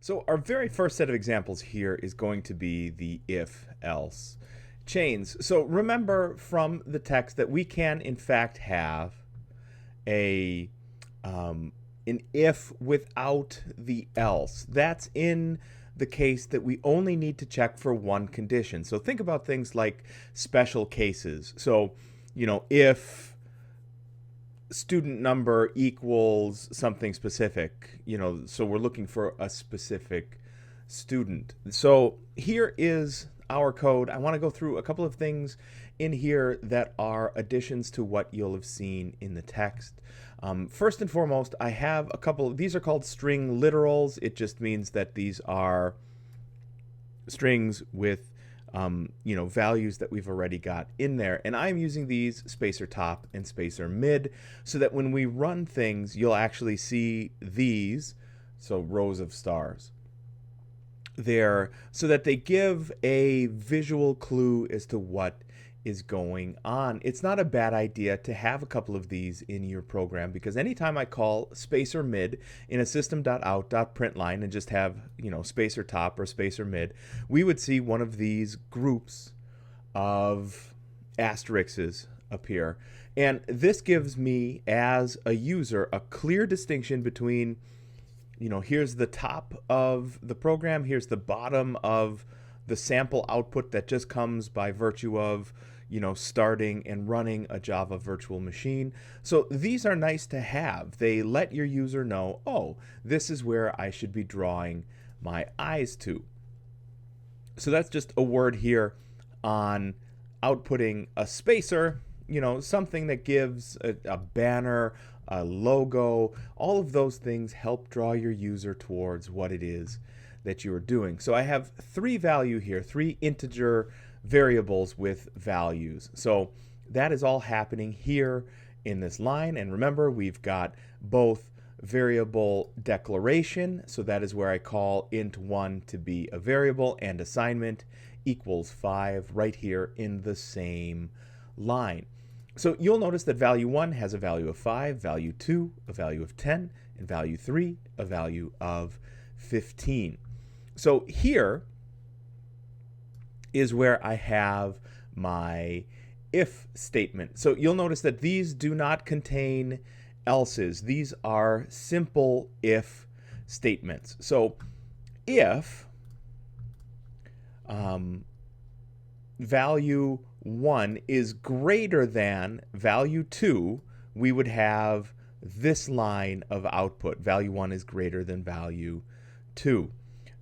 So our very first set of examples here is going to be the if-else chains. So remember from the text that we can in fact have a an if without the else. That's in the case that we only need to check for one condition. So think about things like special cases. So, if student number equals something specific, so we're looking for a specific student. So here is our code. I want to go through a couple of things in here that are additions to what you'll have seen in the text. First and foremost, I have a couple, these are called string literals. It just means that these are strings with values that we've already got in there. And I'm using these spacer top and spacer mid so that when we run things, you'll actually see these, so rows of stars there, so that they give a visual clue as to what is going on. It's not a bad idea to have a couple of these in your program, because anytime I call spacer mid in a system.out.println and just have, spacer top or spacer mid, we would see one of these groups of asterisks appear. And this gives me, as a user, a clear distinction between, here's the top of the program, here's the bottom of the sample output that just comes by virtue of, starting and running a Java virtual machine. So these are nice to have. They let your user know, oh, this is where I should be drawing my eyes to. So that's just a word here on outputting a spacer, something that gives a banner, a logo. All of those things help draw your user towards what it is that you are doing. So I have three integer variables with values. So that is all happening here in this line. And remember, we've got both variable declaration, so that is where I call int1 to be a variable, and assignment equals 5 right here in the same line. So you'll notice that value 1 has a value of 5, value 2 a value of 10, and value 3 a value of 15. So here is where I have my if statement. So you'll notice that these do not contain else's. These are simple if statements. So if value 1 is greater than value 2, we would have this line of output. Value 1 is greater than value 2.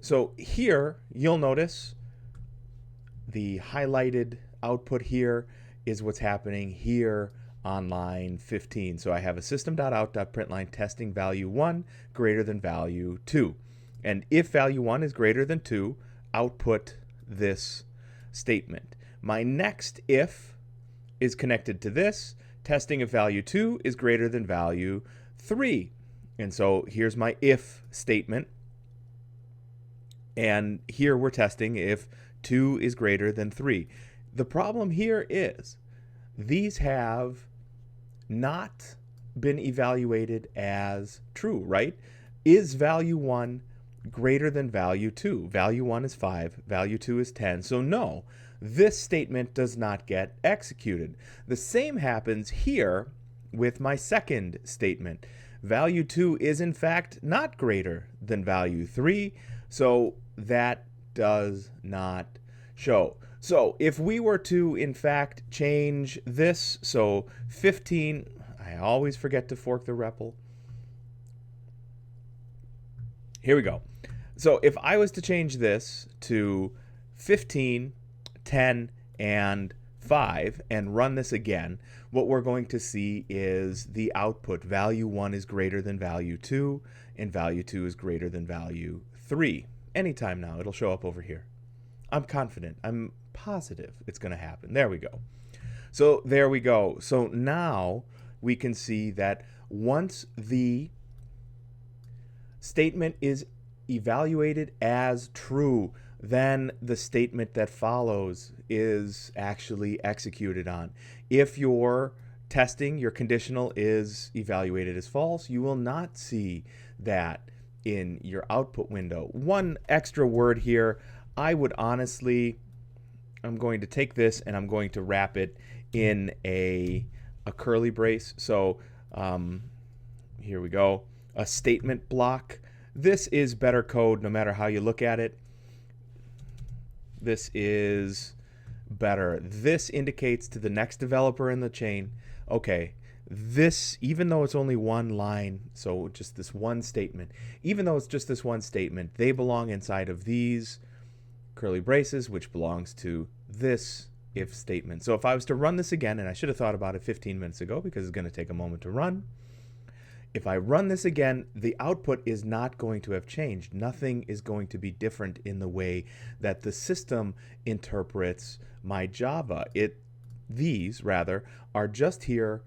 So here, you'll notice the highlighted output here is what's happening here on line 15. So I have a system.out.println testing value 1 greater than value 2. And if value 1 is greater than 2, output this statement. My next if is connected to this, testing if value 2 is greater than value 3. And so here's my if statement. And here we're testing if 2 is greater than 3. The problem here is these have not been evaluated as true, right? Is value 1 greater than value 2? Value 1 is 5, value 2 is 10. So no, this statement does not get executed. The same happens here with my second statement. Value 2 is in fact not greater than value 3, so that does not show. So if we were to in fact change this, so 15, I always forget to fork the REPL. Here we go. So if I was to change this to 15, 10, and 5 and run this again, what we're going to see is the output. Value 1 is greater than value 2, and value 2 is greater than value 3. Anytime now, it'll show up over here. I'm confident. I'm positive it's going to happen. There we go. So there we go. So now we can see that once the statement is evaluated as true, then the statement that follows is actually executed on. If your testing, your conditional is evaluated as false, you will not see that in your output window. One extra word here, I would honestly, I'm going to take this and I'm going to wrap it in a curly brace. So here we go, a statement block. This is better code no matter how you look at it. This is better. This indicates to the next developer in the chain, okay, this, even though it's only one line, so just this one statement, even though it's just this one statement, they belong inside of these curly braces, which belongs to this if statement. So if I was to run this again, and I should have thought about it 15 minutes ago because it's going to take a moment to run. If I run this again, the output is not going to have changed. Nothing is going to be different in the way that the system interprets my Java. These rather are just here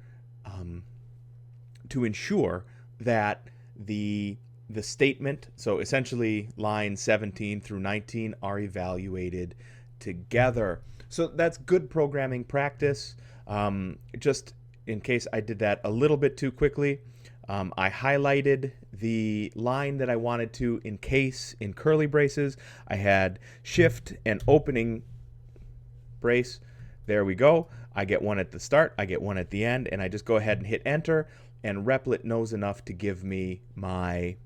to ensure that the statement, so essentially lines 17 through 19, are evaluated together. So that's good programming practice. Just in case I did that a little bit too quickly, I highlighted the line that I wanted to encase in curly braces. I had shift and opening brace. There we go. I get one at the start, I get one at the end, and I just go ahead and hit enter, and Replit knows enough to give me my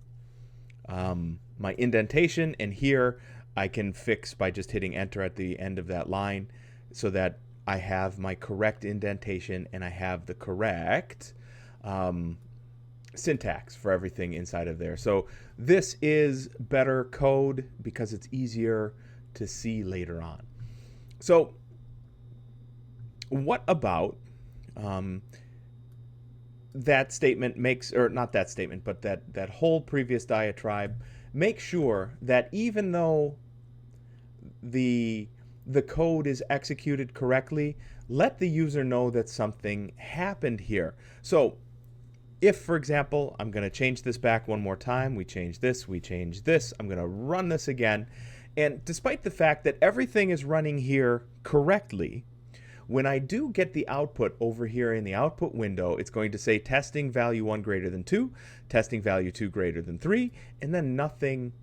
my indentation, and here I can fix by just hitting enter at the end of that line so that I have my correct indentation and I have the correct syntax for everything inside of there. So this is better code because it's easier to see later on. So what about that statement makes, or not that statement, but that whole previous diatribe, make sure that even though the code is executed correctly, let the user know that something happened here. So if, for example, I'm going to change this back one more time, we change this, I'm going to run this again, and despite the fact that everything is running here correctly, when I do get the output over here in the output window, it's going to say testing value 1 greater than 2, testing value 2 greater than 3, and then nothing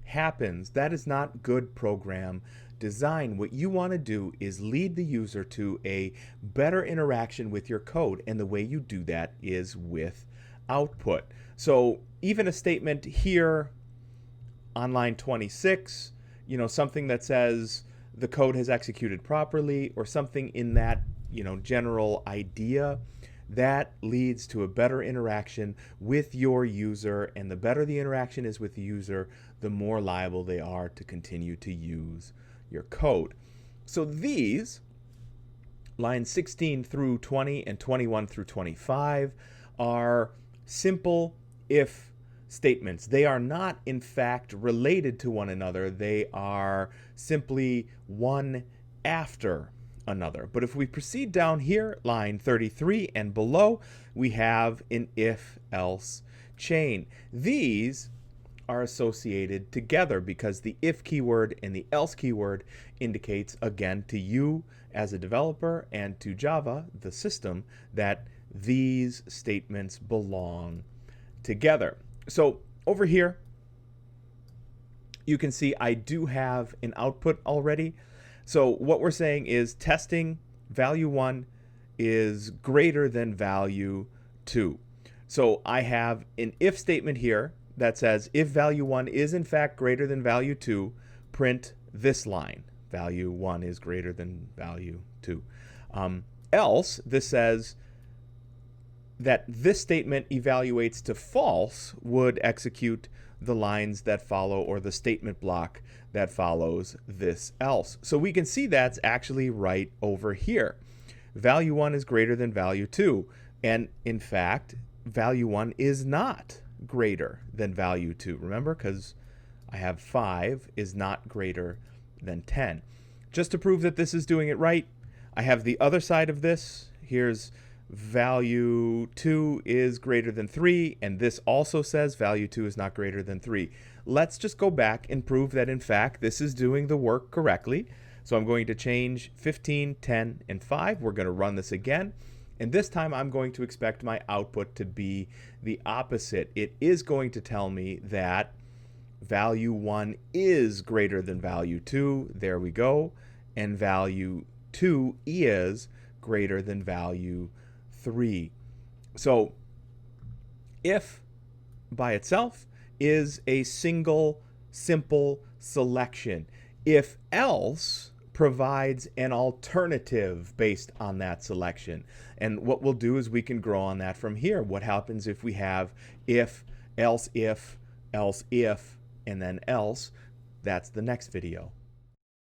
happens. That is not good program design. What you want to do is lead the user to a better interaction with your code, and the way you do that is with output. So even a statement here on line 26, something that says the code has executed properly, or something in that, general idea, that leads to a better interaction with your user, and the better the interaction is with the user, the more liable they are to continue to use your code. So these lines 16 through 20 and 21 through 25 are simple if statements. They are not, in fact, related to one another. They are simply one after another. But if we proceed down here, line 33 and below, we have an if-else chain. These are associated together because the if keyword and the else keyword indicates, again, to you as a developer and to Java, the system, that these statements belong together. So over here, you can see I do have an output already. So what we're saying is testing value 1 is greater than value 2. So I have an if statement here that says if value 1 is in fact greater than value 2, print this line. Value 1 is greater than value 2. Else, this says that this statement evaluates to false, would execute the lines that follow, or the statement block that follows this else. So we can see that's actually right over here. Value 1 is greater than value 2. And in fact, value 1 is not greater than value 2. Remember, because I have 5 is not greater than 10. Just to prove that this is doing it right, I have the other side of this. Here's value 2 is greater than 3, and this also says value 2 is not greater than 3. Let's just go back and prove that in fact this is doing the work correctly. So I'm going to change 15, 10, and 5. We're going to run this again, and this time I'm going to expect my output to be the opposite. It is going to tell me that value 1 is greater than value 2, there we go, and value 2 is greater than value 3. So if by itself is a single simple selection. If else provides an alternative based on that selection. And what we'll do is we can grow on that from here. What happens if we have if, else if, and then else? That's the next video.